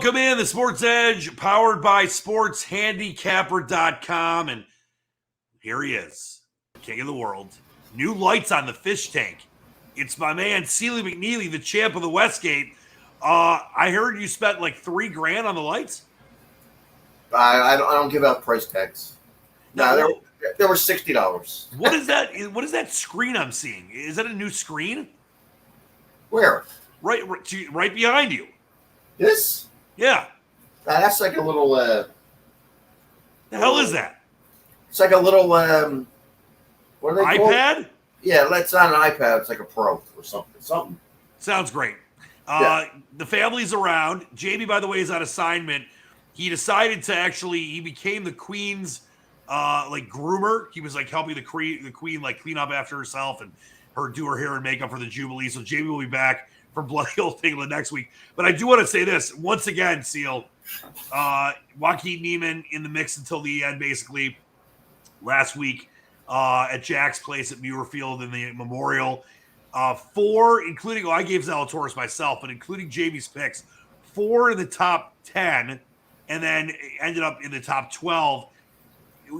Welcome in the Sportsedge, powered by SportsHandicapper.com. And here he is, king of the world. New lights on the fish tank. It's my man, Sealy McNeely, the champ of the Westgate. I heard you spent like $3,000 on the lights? I don't give out price tags. No, there were $60. What is that? What is that screen I'm seeing? Is that a new screen? Where? Right behind you. This? Yeah. That's like a little. The hell is that? It's like a little. What are they called? iPad? Yeah, it's not an iPad. It's like a Pro or something. Sounds great. Yeah. The family's around. Jamie, by the way, is on assignment. He decided to he became the Queen's groomer. He was like helping the Queen like clean up after herself and do her hair and makeup for the Jubilee. So Jamie will be back from Bloody Old England next week. But I do want to say this once again, Seal. Joaquin Neiman in the mix until the end, basically. Last week at Jack's place at Muirfield in the Memorial. 4, including, I gave Zalatoris myself, but including Jamie's picks, 4 in the top 10, and then ended up in the top 12.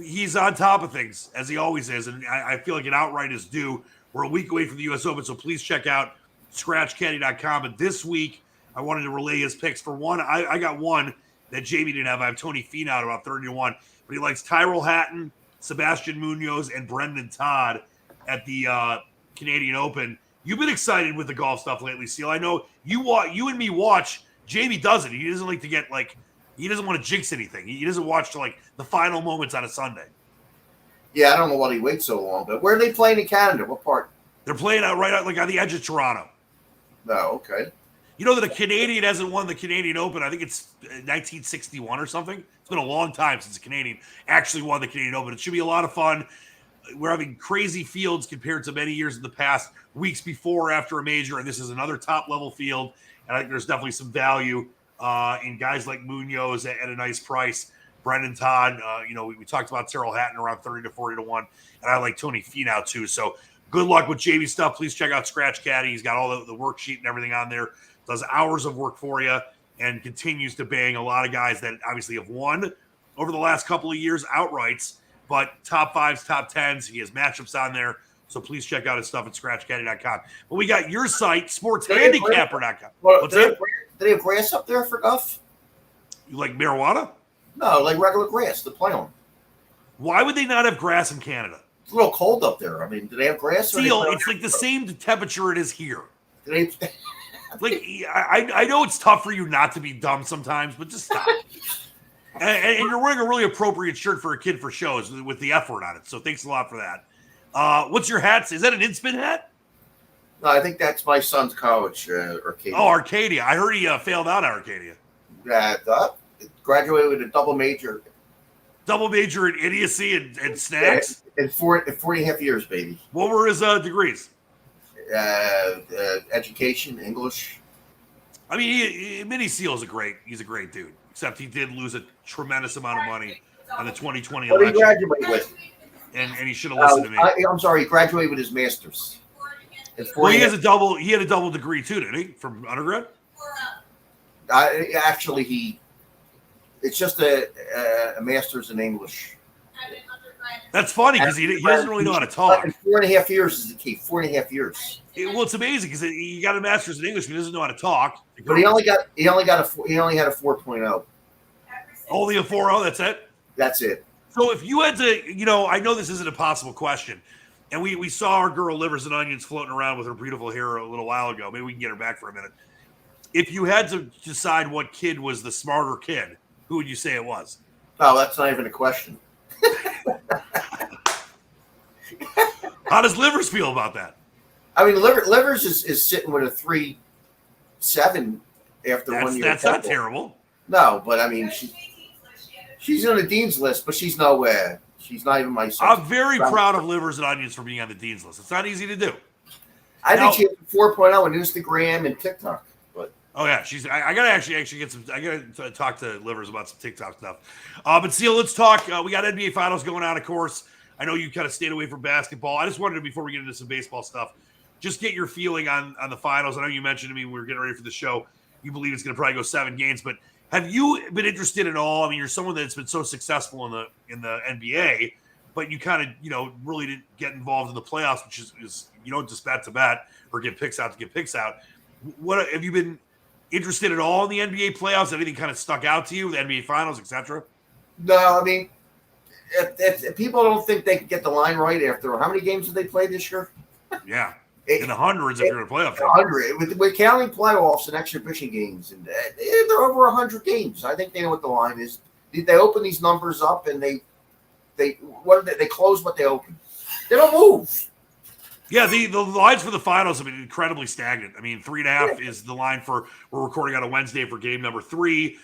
He's on top of things, as he always is, and I feel like an outright is due. We're a week away from the U.S. Open, so please check out ScratchCaddy.com. But this week, I wanted to relay his picks. For one, I got one that Jamie didn't have. I have Tony Finau at about 30-1, but he likes Tyrell Hatton, Sebastian Munoz, and Brendan Todd at the Canadian Open. You've been excited with the golf stuff lately, Seal. I know you and me watch. Jamie doesn't. He doesn't like to get he doesn't want to jinx anything. He doesn't watch to the final moments on a Sunday. Yeah, I don't know why he waits so long. But where are they playing in Canada? What part? They're playing out on the edge of Toronto. Oh, okay. You know that a Canadian hasn't won the Canadian Open. I think it's 1961 or something. It's been a long time since a Canadian actually won the Canadian Open. It should be a lot of fun. We're having crazy fields compared to many years in the past, weeks before or after a major, and this is another top-level field. And I think there's definitely some value in guys like Munoz at a nice price. Brendan Todd, we talked about Tyrrell Hatton around 30-40-1, and I like Tony Finau too. So good luck with Jamie's stuff. Please check out Scratch Caddy. He's got all the worksheet and everything on there. Does hours of work for you and continues to bang a lot of guys that obviously have won over the last couple of years outrights, but top 5s, top 10s. He has matchups on there. So please check out his stuff at ScratchCaddy.com. But we got your site, SportsHandicapper.com. What's that? Do they have grass up there for golf? You like marijuana? No, like regular grass to play on. Why would they not have grass in Canada? It's a little cold up there. I mean, do they have grass? Seal, it's like the same temperature it is here. Do they... I know it's tough for you not to be dumb sometimes, but just stop. and you're wearing a really appropriate shirt for a kid for shows with the F word on it. So thanks a lot for that. What's your hat? Is that an in-spin hat? No, I think that's my son's college, Arcadia. Oh, Arcadia. I heard he failed out at Arcadia. Graduated with a double major. Double major in idiocy and snacks? In 40.5 years, baby. What were his degrees? Education, English. I mean, Minnie Seal's he's a great dude. Except he did lose a tremendous amount of money on the 2020 election. What did he graduate with? And he should have listened to me. I'm sorry, he graduated with his master's. Well, he had a double degree too, didn't he? From undergrad? It's just a master's in English. That's funny because he doesn't really know how to talk. In 4.5 years is the key. 4.5 years. It's amazing because he got a master's in English, but he doesn't know how to talk. But he only had a 4.0. Only a 4.0. That's it. That's it. So if you had to, I know this isn't a possible question, and we saw our girl Livers and Onions floating around with her beautiful hair a little while ago. Maybe we can get her back for a minute. If you had to decide what kid was the smarter kid, who would you say it was? Oh, that's not even a question. How does Livers feel about that? I mean, Livers is sitting with a 3.7 after 1 year. That's not terrible. No, but I mean, she's on the dean's list, but she's nowhere. She's not even my son. I'm very proud of Livers and Onions for being on the dean's list. It's not easy to do. I think she has 4.0 on Instagram and TikTok. But oh yeah, I gotta actually get some. I gotta talk to Livers about some TikTok stuff. But Seal, let's talk. We got NBA Finals going on, of course. I know you kind of stayed away from basketball. I just wanted to, before we get into some baseball stuff, just get your feeling on the finals. I know you mentioned to me when we were getting ready for the show, you believe it's going to probably go 7 games, but Have you been interested at all? I mean, you're someone that's been so successful in the NBA, but you kind of really didn't get involved in the playoffs, which is you don't just bet to bet or get picks out to get picks out. What have you been interested at all in the NBA playoffs? Anything kind of stuck out to you, the NBA Finals, etc.? No, I mean, if people don't think they can get the line right after how many games did they play this year? Yeah, in the hundreds if you're in a playoff. 100 with counting playoffs and exhibition games, and they're over 100 games. I think they know what the line is. They open these numbers up, and they close what they open. They don't move. Yeah, the lines for the finals have been incredibly stagnant. I mean, 3.5 is the line for we're recording on a Wednesday for game number 3.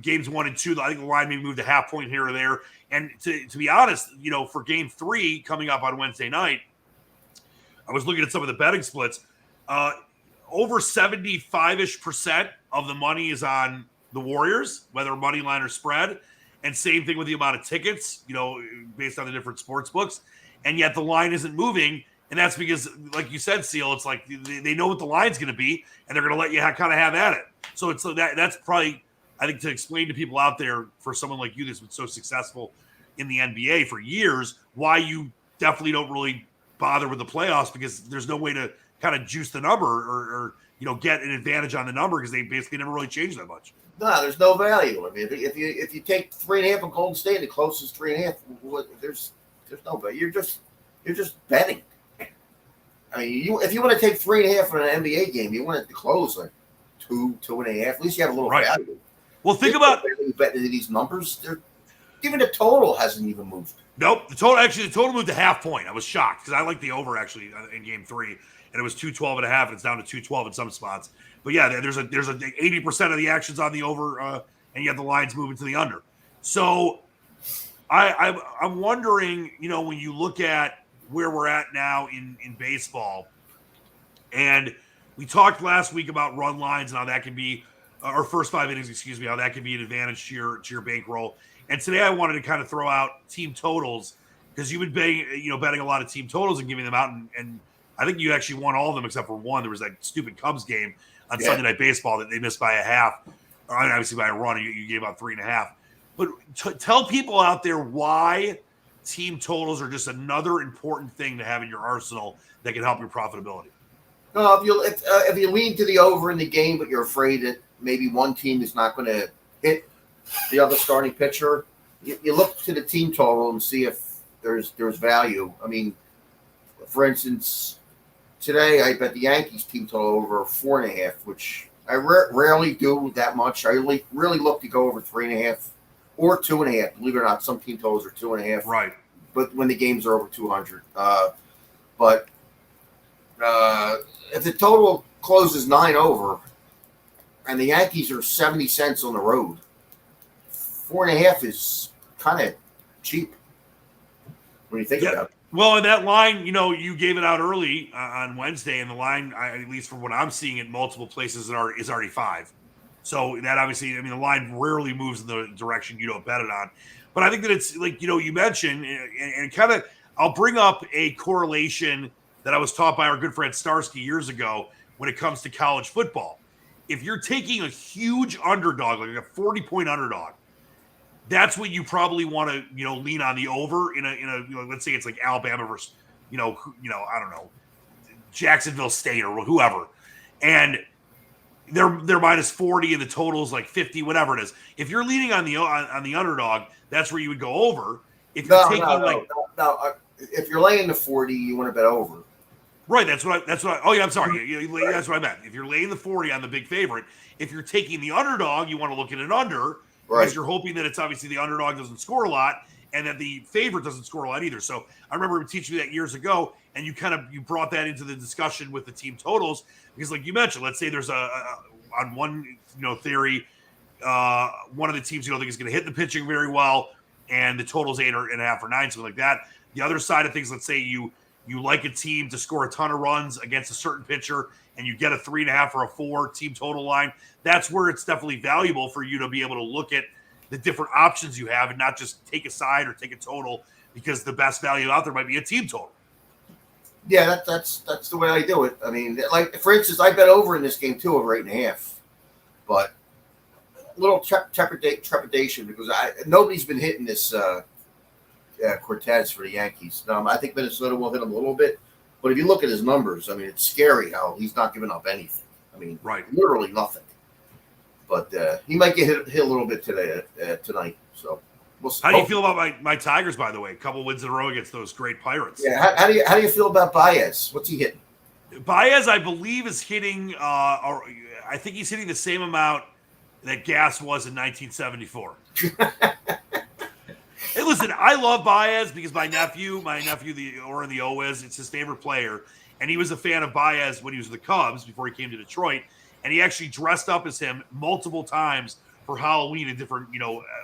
Games 1 and 2, I think the line may move a half point here or there. And to be honest, for game 3 coming up on Wednesday night, I was looking at some of the betting splits. Over 75-ish% of the money is on the Warriors, whether money line or spread. And same thing with the amount of tickets, based on the different sports books. And yet the line isn't moving. And that's because, like you said, Seal, it's like they know what the line's going to be, and they're going to let you kind of have at it. So that's probably, I think, to explain to people out there, for someone like you that's been so successful in the NBA for years, why you definitely don't really bother with the playoffs, because there's no way to kind of juice the number or get an advantage on the number, because they basically never really changed that much. No, there's no value. I mean, if you take 3.5 on Golden State, the closest 3.5, there's no value. You're just betting. I mean, if you want to take 3.5 on an NBA game, you want it to close like 2.5. At least you have a little value. Well, think about these numbers. Even the total hasn't even moved. Nope. The total moved to half point. I was shocked because I like the over actually in game 3, and it was 212.5, and it's down to 212 in some spots. But yeah, there's a 80% of the actions on the over, and yet the line's moving to the under. So I'm wondering, when you look at where we're at now in baseball, and we talked last week about run lines and how that can be, or first 5 innings, how that can be an advantage to your bankroll. And today I wanted to kind of throw out team totals, because you've been betting a lot of team totals and giving them out, and I think you actually won all of them except for one. There was that stupid Cubs game on Sunday Night Baseball that they missed by a half, or obviously by a run. You gave out 3.5. But tell people out there why team totals are just another important thing to have in your arsenal that can help your profitability. No, if you lean to the over in the game, but you're afraid that maybe one team is not going to hit the other starting pitcher, you look to the team total and see if there's value. I mean, for instance, today I bet the Yankees team total over 4.5, which I rarely do that much. I really look to go over 3.5 or 2.5. Believe it or not, some team totals are 2.5. Right. But when the games are over 200, but if the total closes 9 over, and the Yankees are 70 cents on the road, 4.5 is kind of cheap when you think about it. Well, and that line, you gave it out early on Wednesday, and the line, at least from what I'm seeing at multiple places, is already 5. So that obviously, the line rarely moves in the direction you don't bet it on. But I think that it's like, you mentioned, and kind of, I'll bring up a correlation that I was taught by our good friend Starsky years ago when it comes to college football. If you're taking a huge underdog, like a 40-point underdog, that's what you probably want to, lean on the over in a let's say it's like Alabama versus, I don't know, Jacksonville State or whoever, and they're minus 40 and the total is like 50, whatever it is. If you're leaning on the underdog, that's where you would go over. If you're if you're laying the 40, you want to bet over. Right, that's what I. Oh yeah, I'm sorry. That's what I meant. If you're laying the 40 on the big favorite, if you're taking the underdog, you want to look at an under, because you're hoping that it's obviously the underdog doesn't score a lot and that the favorite doesn't score a lot either. So I remember teaching you that years ago, and you brought that into the discussion with the team totals, because like you mentioned, let's say there's on one theory, one of the teams you don't think is going to hit the pitching very well, and the total's 8.5 or 9, something like that. The other side of things, let's say you like a team to score a ton of runs against a certain pitcher, and you get a 3.5 or a 4 team total line. That's where it's definitely valuable for you to be able to look at the different options you have and not just take a side or take a total, because the best value out there might be a team total. Yeah, that's the way I do it. I mean, like for instance, I bet over in this game too, over 8.5. But little trepidation because nobody's been hitting this Cortez for the Yankees. I think Minnesota will hit him a little bit, but if you look at his numbers, I mean, it's scary how he's not giving up anything. I mean, literally nothing. But he might get hit a little bit tonight. So we'll see. How do you feel about my Tigers? By the way, a couple wins in a row against those great Pirates. Yeah. How do you feel about Baez? What's he hitting? Baez, I believe, is hitting. Or I think he's hitting the same amount that Gas was in 1974. Hey, listen, I love Baez because my nephew, in the O's, it's his favorite player, and he was a fan of Baez when he was with the Cubs before he came to Detroit, and he actually dressed up as him multiple times for Halloween and different,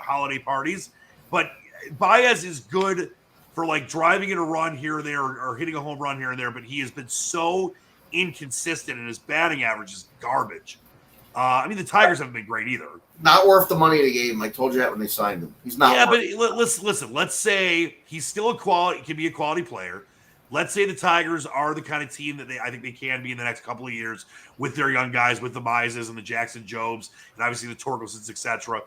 holiday parties. But Baez is good for like driving in a run here or there or hitting a home run here and there, but he has been so inconsistent and his batting average is garbage. The Tigers haven't been great either. Not worth the money they gave him. I told you that when they signed him. He's not. Yeah, but listen. Let's say he's still can be a quality player. Let's say the Tigers are the kind of team that I think they can be in the next couple of years with their young guys, with the Mizes and the Jackson Jobs, and obviously the Torkelsons, etc.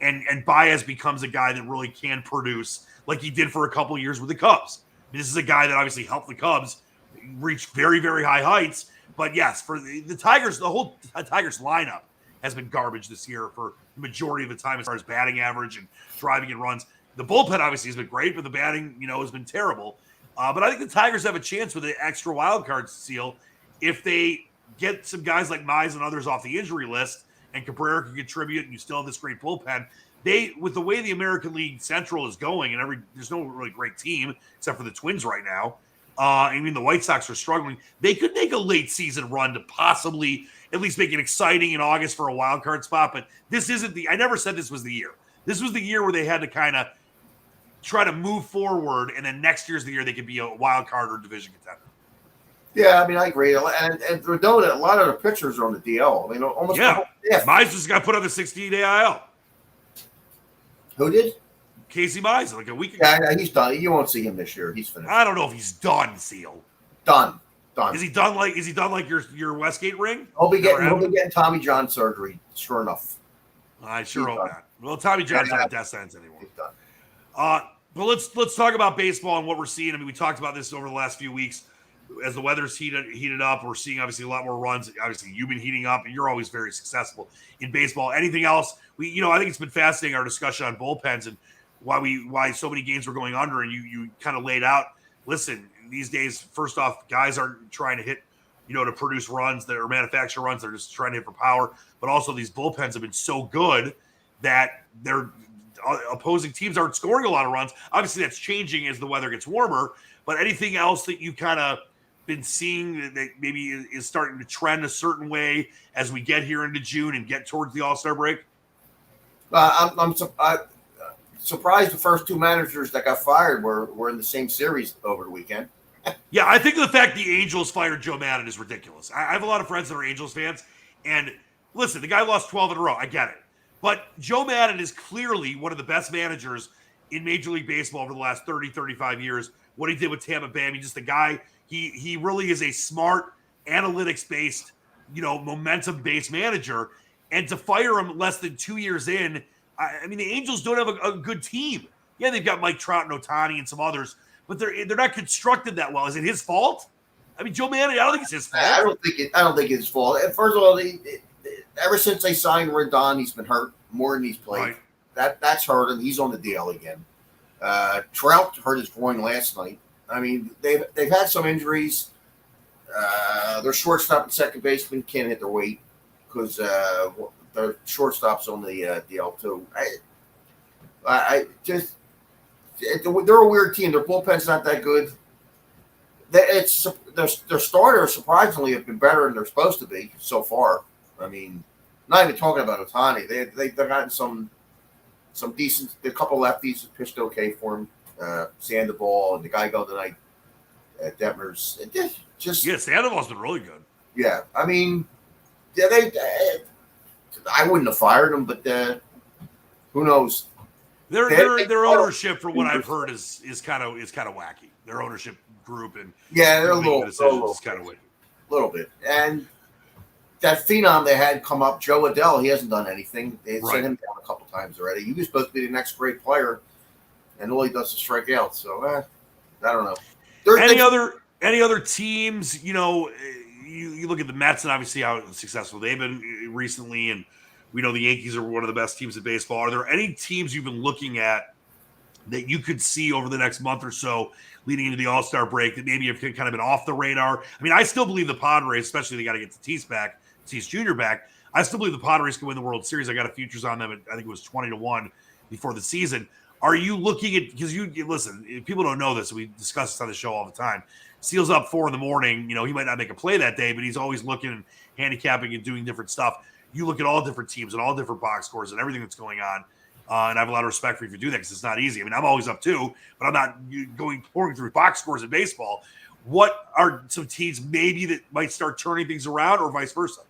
And Baez becomes a guy that really can produce like he did for a couple of years with the Cubs. This is a guy that obviously helped the Cubs reach very, very high heights. But yes, for the Tigers, the whole Tigers lineup has been garbage this year for the majority of the time as far as batting average and driving in runs. The bullpen obviously has been great, but the batting, has been terrible. But I think the Tigers have a chance with an extra wild card seal if they get some guys like Mize and others off the injury list, and Cabrera can contribute, and you still have this great bullpen. With the way the American League Central is going, and there's no really great team except for the Twins right now. The White Sox are struggling. They could make a late season run to possibly at least make it exciting in August for a wild card spot. But this isn't I never said this was the year. This was the year where they had to kind of try to move forward, and then next year's the year they could be a wild card or division contender. Yeah, I agree. And they're doing it. A lot of the pitchers are on the DL. Almost. Yeah. Mize just got put on the 60-day IL. Who did? Casey Mize, like a week ago. Yeah, he's done. You won't see him this year. He's finished. I don't know if he's done, Seal. Done. Is he done like your Westgate ring? He'll be getting Tommy John surgery, sure enough. I sure hope not. Well, Tommy John's not a death sentence anymore. He's done. But let's talk about baseball and what we're seeing. We talked about this over the last few weeks. As the weather's heated up, we're seeing obviously a lot more runs. Obviously, you've been heating up, and you're always very successful in baseball. Anything else? I think it's been fascinating, our discussion on bullpens and why so many games were going under. And you kind of laid out. Listen, these days, first off, guys aren't trying to hit, to produce runs that or manufacture runs. They're just trying to hit for power. But also, these bullpens have been so good that they're opposing teams aren't scoring a lot of runs. Obviously, that's changing as the weather gets warmer. But anything else that you kind of been seeing that maybe is starting to trend a certain way as we get here into June and get towards the All-Star break? I'm surprised the first two managers that got fired were in the same series over the weekend. Yeah, I think the fact the Angels fired Joe Maddon is ridiculous. I have a lot of friends that are Angels fans, and listen, the guy lost 12 in a row. I get it. But Joe Maddon is clearly one of the best managers in Major League Baseball over the last 30, 35 years. What he did with Tampa Bay, just a guy, he really is a smart, analytics-based, momentum-based manager. And to fire him less than 2 years in, the Angels don't have a good team. Yeah, they've got Mike Trout and Ohtani and some others, but they're not constructed that well. Is it his fault? Joe Maddon, I don't think it's his fault. I don't think it's his fault. First of all, ever since they signed Rendon, he's been hurt more than he's played. Right. That's hurt him. He's on the DL again. Trout hurt his groin last night. They've had some injuries. Their shortstop and second baseman can't hit their weight because their shortstop's on the DL too. They're a weird team. Their bullpen's not that good. Their starters surprisingly have been better than they're supposed to be so far. Not even talking about Ohtani. They've gotten some decent. A couple lefties have pitched okay for him. Sandoval and the guy going tonight, Detmers. Sandoval's been really good. Yeah, I wouldn't have fired him, but who knows? Their ownership, from what I've heard, is kind of wacky. Their ownership group and they're a little kind of wacky. A little bit, and that phenom they had come up, Joe Adele, he hasn't done anything. They Right. sent him down a couple times already. He was supposed to be the next great player, and all he does is strike out. So I don't know. Any other teams? You look at the Mets and obviously how successful they've been recently, and we know the Yankees are one of the best teams in baseball. Are there any teams you've been looking at that you could see over the next month or so leading into the All-Star break that maybe have kind of been off the radar? I mean, I still believe the Padres, especially they got to get Tatis Jr. back. I still believe the Padres can win the World Series. I got a futures on them at, I think it was 20-1 before the season. Are you looking at, because you listen, if people don't know this, we discuss this on the show all the time. Seal's up 4 a.m. He might not make a play that day, but he's always looking and handicapping and doing different stuff. You look at all different teams and all different box scores and everything that's going on. And I have a lot of respect for you for doing that because it's not easy. I mean, I'm always up too, but I'm not pouring through box scores in baseball. What are some teams maybe that might start turning things around or vice versa?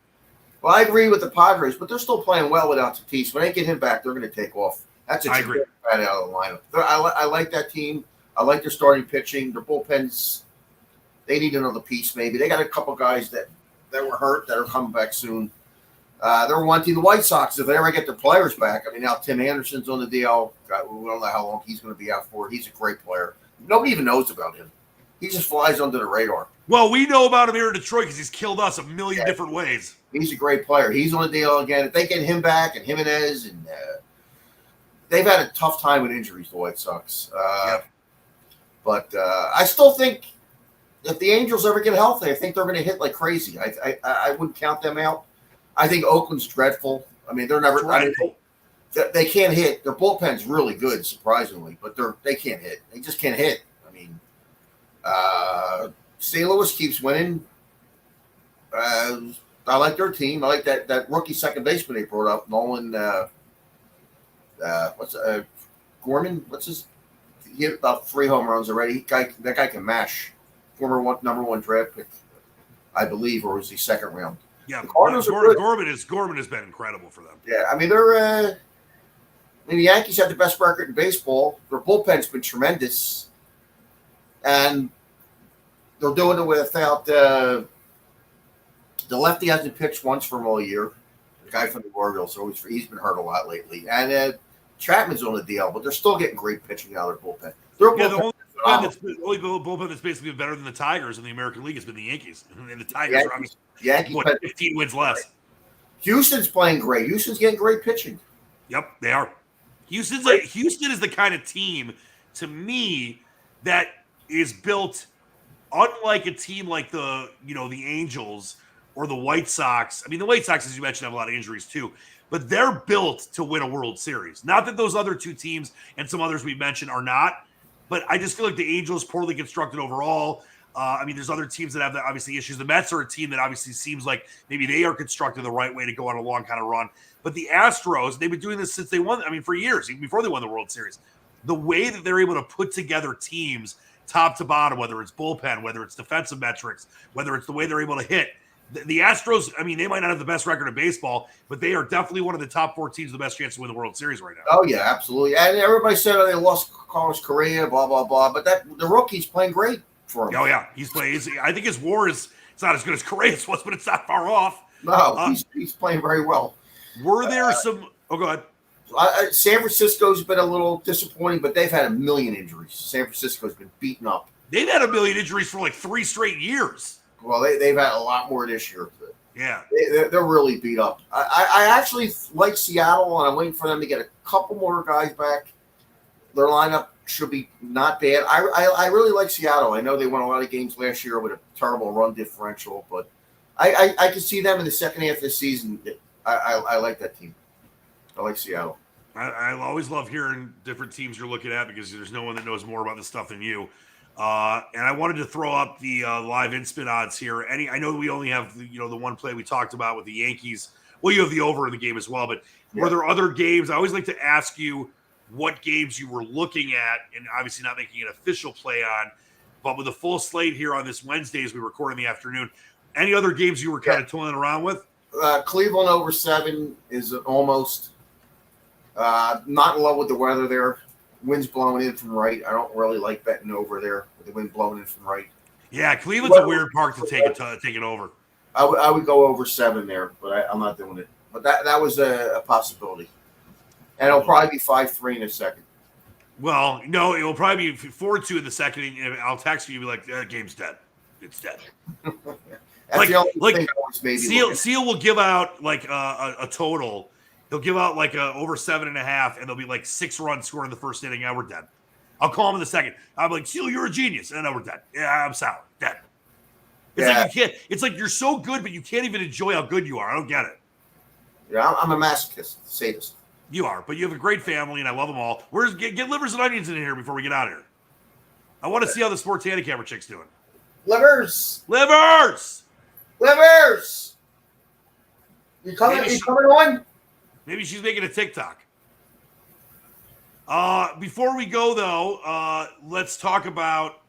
Well, I agree with the Padres, but they're still playing well without Tatis. When they get him back, they're going to take off. That's I agree. Right out of the lineup. I like that team. I like their starting pitching. Their bullpens, they need another piece maybe. They got a couple guys that were hurt that are coming back soon. They're wanting the White Sox if they ever get their players back. I mean, now Tim Anderson's on the DL. We don't know how long he's going to be out for. He's a great player. Nobody even knows about him. He just flies under the radar. Well, we know about him here in Detroit because he's killed us a million different ways. He's a great player. He's on the DL again. If they get him back and Jimenez and they've had a tough time with injuries, the White Sox. But I still think if the Angels ever get healthy, I think they're going to hit like crazy. I wouldn't count them out. I think Oakland's dreadful. I mean, they're never. They can't hit. Their bullpen's really good, surprisingly, but they can't hit. They just can't hit. I mean, St. Louis keeps winning. I like their team. I like that rookie second baseman they brought up, Nolan. Gorman? What's his? He hit about 3 home runs already. That guy can mash. Former number 1 draft pick, I believe, or was he second round? Yeah, Gorman has been incredible for them. Yeah, I mean the Yankees have the best record in baseball. Their bullpen's been tremendous, and they're doing it without the lefty hasn't pitched once for them all year. The guy from the Orioles, he's been hurt a lot lately, and Chapman's on the DL, but they're still getting great pitching out of their bullpen. The only bullpen that's basically been better than the Tigers in the American League has been the Yankees, and the Tigers are obviously 15 wins less. Houston's playing great. Houston's getting great pitching. Yep, they are. Houston is the kind of team, to me, that is built unlike a team like the Angels or the White Sox. I mean, the White Sox, as you mentioned, have a lot of injuries too, but they're built to win a World Series. Not that those other 2 teams and some others we mentioned are not, but I just feel like the Angels poorly constructed overall. I mean, there's other teams that have obviously issues. The Mets are a team that obviously seems like maybe they are constructed the right way to go on a long kind of run. But the Astros, they've been doing this since they won. I mean, for years, even before they won the World Series. The way that they're able to put together teams top to bottom, whether it's bullpen, whether it's defensive metrics, whether it's the way they're able to hit. The Astros, I mean, they might not have the best record in baseball, but they are definitely one of the top 4 teams with the best chance to win the World Series right now. Oh, yeah, absolutely. And everybody said they lost Carlos Correa, blah, blah, blah. But the rookie's playing great for him. Oh, yeah. He's playing. I think his WAR it's not as good as Correa's was, but it's not far off. No, he's playing very well. Were there some – oh, go ahead. San Francisco's been a little disappointing, but they've had a million injuries. San Francisco's been beaten up. They've had a million injuries for like 3 straight years. Well, they've had a lot more this year. Yeah. They're really beat up. I actually like Seattle, and I'm waiting for them to get a couple more guys back. Their lineup should be not bad. I really like Seattle. I know they won a lot of games last year with a terrible run differential, but I can see them in the second half of the season. I like that team. I like Seattle. I always love hearing different teams you're looking at because there's no one that knows more about this stuff than you. And I wanted to throw up the live in-spin odds here. I know we only have the one play we talked about with the Yankees. Well, you have the over in the game as well, but were there other games? I always like to ask you what games you were looking at, and obviously not making an official play on, but with a full slate here on this Wednesday as we record in the afternoon. Any other games you were kind of toying around with? Cleveland over 7 is almost not in love with the weather there. Wind's blowing in from right. I don't really like betting over there with the wind blowing in from right. Yeah, Cleveland's a weird park to take it over. I would go over 7 there, but I'm not doing it. But that was a possibility. And it'll probably be 5-3 in a second. Well, no, it will probably be 4-2 in the second. And I'll text you and be like, game's dead. It's dead. That's the only thing I always made Seal will give out like a total. He'll give out like over 7.5, and there'll be like 6 runs scored in the first inning. Now we're dead. I'll call him in the second. I'm like, Seal, you're a genius. And now we're dead. Yeah, I'm sour. Dead. It's like you can't. It's like you're so good, but you can't even enjoy how good you are. I don't get it. Yeah, I'm a masochist, sadist. You are, but you have a great family, and I love them all. Get livers and onions in here before we get out of here. I want to see how the sports handicapper chick's doing. Livers. You coming on? Maybe she's making a TikTok. Before we go, though, let's talk about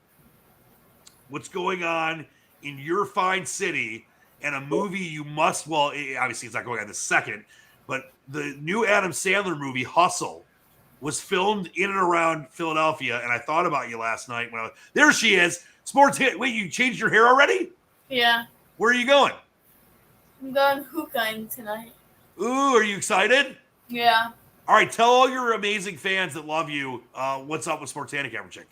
what's going on in your fine city and a movie you must. Well, obviously, it's not going on the second, but the new Adam Sandler movie, Hustle, was filmed in and around Philadelphia. And I thought about you last night when there she is. Sports hit. Wait, you changed your hair already? Yeah. Where are you going? I'm going hookahing tonight. Ooh, are you excited? Yeah. All right, tell all your amazing fans that love you what's up with Sports Handicapper Chick.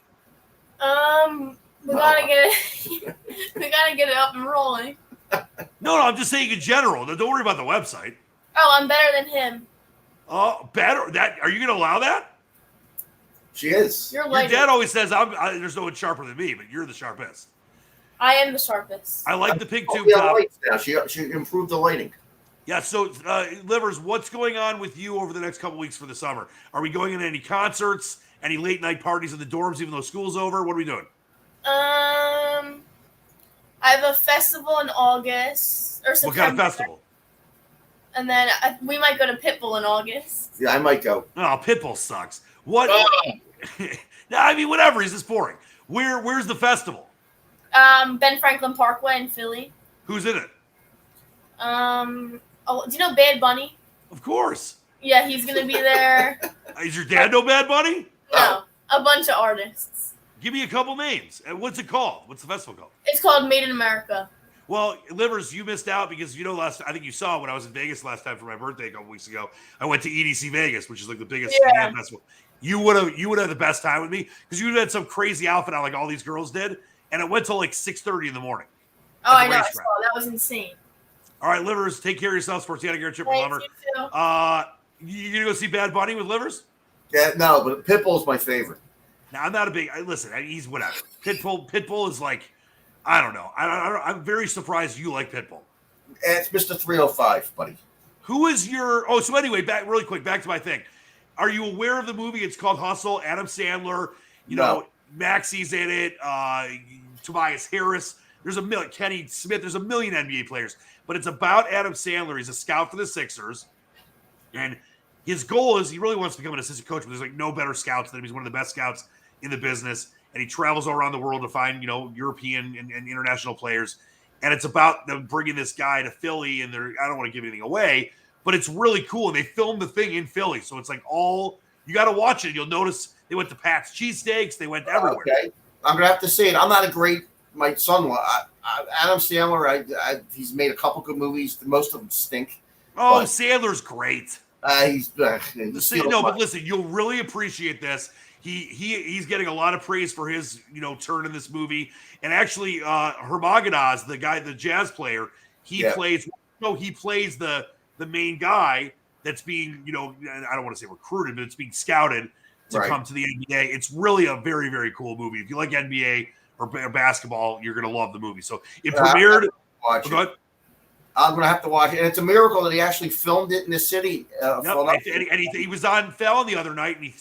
We gotta get it up and rolling. No, I'm just saying in general. Don't worry about the website. Oh, I'm better than him. Oh, better? That are you going to allow that? She is. Your dad always says there's no one sharper than me, but you're the sharpest. I am the sharpest. I like the pig tube top. Now. She improved the lighting. Yeah, so Livers, what's going on with you over the next couple weeks for the summer? Are we going into any concerts, any late night parties in the dorms, even though school's over? What are we doing? I have a festival in August or September. What kind of festival? And then we might go to Pitbull in August. Yeah, I might go. Oh, Pitbull sucks. What? I mean, whatever. Is this boring? Where's the festival? Ben Franklin Parkway in Philly. Who's in it? Do you know Bad Bunny? Of course. Yeah, he's gonna be there. Is your dad know Bad Bunny? No, a bunch of artists. Give me a couple names. And what's it called? What's the festival called? It's called Made in America. Well, Livers, you missed out because I think you saw when I was in Vegas last time for my birthday a couple weeks ago. I went to EDC Vegas, which is like the biggest festival. You would have the best time with me because you had some crazy outfit on like all these girls did, and it went till like 6:30 in the morning. Oh, I know. I saw. That was insane. All right, Livers, take care of yourself. Sportsiana Garrett Chipper Lover. You gonna go see Bad Bunny with Livers? Yeah, no, but Pitbull's my favorite. Now I'm not a big. Listen, he's whatever. Pitbull is like, I don't know. I'm very surprised you like Pitbull. It's Mr. 305, buddy. Who is your? Oh, so anyway, back to my thing. Are you aware of the movie? It's called Hustle. Adam Sandler. You know, Maxi's in it. Tobias Harris. There's a million. Kenny Smith. There's a million NBA players. But it's about Adam Sandler. He's a scout for the Sixers. And his goal is he really wants to become an assistant coach, but there's like no better scouts than him. He's one of the best scouts in the business. And he travels all around the world to find, European and international players. And it's about them bringing this guy to Philly. And I don't want to give anything away, but it's really cool. And they filmed the thing in Philly. So it's like you got to watch it. You'll notice they went to Pat's Cheesesteaks. They went everywhere. Okay. I'm going to have to say it. I'm not my son, Adam Sandler, he's made a couple good movies. Most of them stink. Oh, Sandler's great. But listen, you'll really appreciate this. He's getting a lot of praise for his, turn in this movie. And actually, Hermagonas, the jazz player, he plays the main guy that's being, I don't want to say recruited, but it's being scouted to come to the NBA. It's really a very, very cool movie. If you like NBA or basketball, you're going to love the movie. So it premiered. I'm going to have to watch it. And it's a miracle that he actually filmed it in the city. He was on Fallon the other night, and he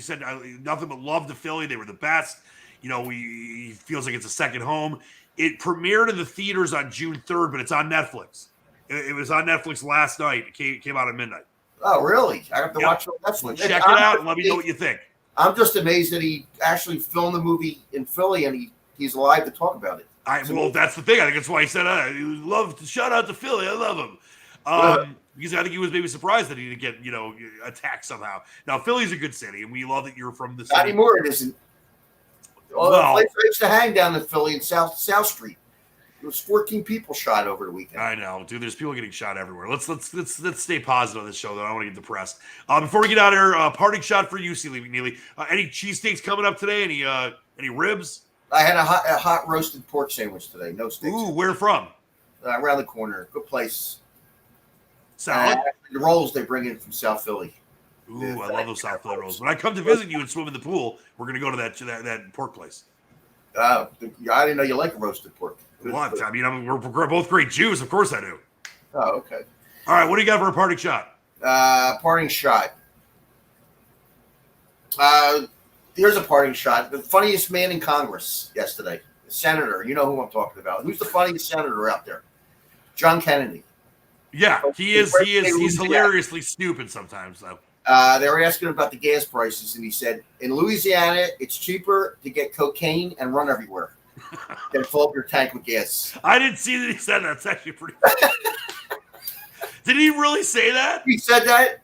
said nothing but love to Philly. They were the best. He feels like it's a second home. It premiered in the theaters on June 3rd, but it's on Netflix. It was on Netflix last night. It came out at midnight. Oh, really? I have to watch it on Netflix. Check it out and let me know what you think. I'm just amazed that he actually filmed the movie in Philly and he's alive to talk about it. Well, that's the thing. I think that's why he said, he would love to shout out to Philly. I love him. Because I think he was maybe surprised that he didn't get, attacked somehow. Now, Philly's a good city, and we love that you're from the city. Not anymore, it isn't. Well, the place used to hang down in Philly in South Street. There was 14 people shot over the weekend. I know, dude. There's people getting shot everywhere. Let's stay positive on this show, though. I don't want to get depressed. Before we get out of here, parting shot for you, Sealy McNeely. Any cheesesteaks coming up today? Any ribs? I had a hot roasted pork sandwich today. No steaks. Ooh, where from? Around the corner. Good place. Solid. The rolls they bring in from South Philly. Ooh, I love those South Philly rolls. When I come to visit you and swim in the pool, we're gonna go to that pork place. I didn't know you like roasted pork. What? I mean, we're both great Jews. Of course I do. Oh, okay. All right, what do you got for a parting shot? Parting shot. Here's a parting shot. The funniest man in Congress yesterday, the senator. You know who I'm talking about. Who's the funniest senator out there? John Kennedy. Yeah, he is. He's hilariously stupid sometimes, though. They were asking about the gas prices, and he said, in Louisiana, it's cheaper to get cocaine and run everywhere than fill up your tank with gas. I didn't see that he said that. It's actually pretty funny. Did he really say that? He said that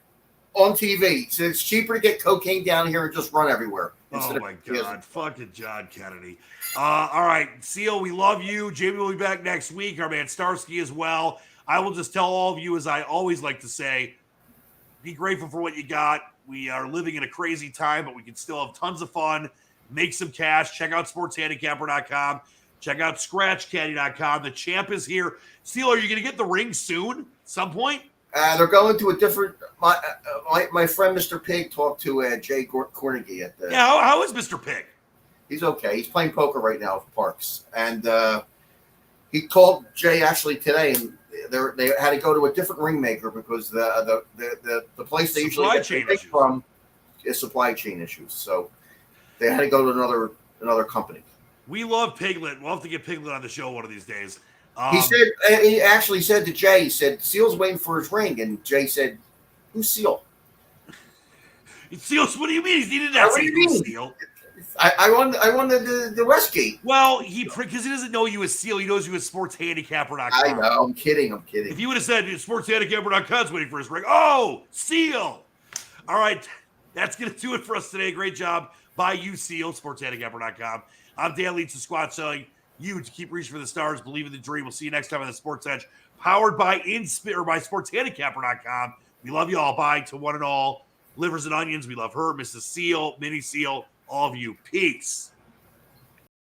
on TV. He said it's cheaper to get cocaine down here and just run everywhere. Oh, my God. Fucking John Kennedy. All right, Seal, we love you. Jamie will be back next week. Our man Starsky as well. I will just tell all of you, as I always like to say, be grateful for what you got. We are living in a crazy time, but we can still have tons of fun, make some cash. Check out sportshandicapper.com. Check out scratchcaddy.com. The champ is here. Seal, are you going to get the ring soon? Some point? They're going to a different. My friend Mr. Pig talked to Jay Cornegie at the. Yeah, how is Mr. Pig? He's okay. He's playing poker right now with Parks, and he called Jay actually today, and they had to go to a different ring maker because the place they usually get the ring from is supply chain issues. So they had to go to another company. We love Piglet. We'll have to get Piglet on the show one of these days. He actually said to Jay, he said, Seal's waiting for his ring. And Jay said, who's Seal? Seal, what do you mean? He didn't ask who's Seal. I won the Westgate. Well, because he doesn't know you as Seal. He knows you as sportshandicapper.com. I know. I'm kidding. If you would have said sportshandicapper.com is waiting for his ring. Oh, Seal. All right. That's going to do it for us today. Great job by you, Seal, sportshandicapper.com. I'm Dan Leach, the Squatch, telling you to keep reaching for the stars, believe in the dream. We'll see you next time on the Sports Edge, powered by sportshandicapper.com. We love you all. Bye to one and all. Livers and onions. We love her, Mrs. Seal, Minnie Seal, all of you. Peace.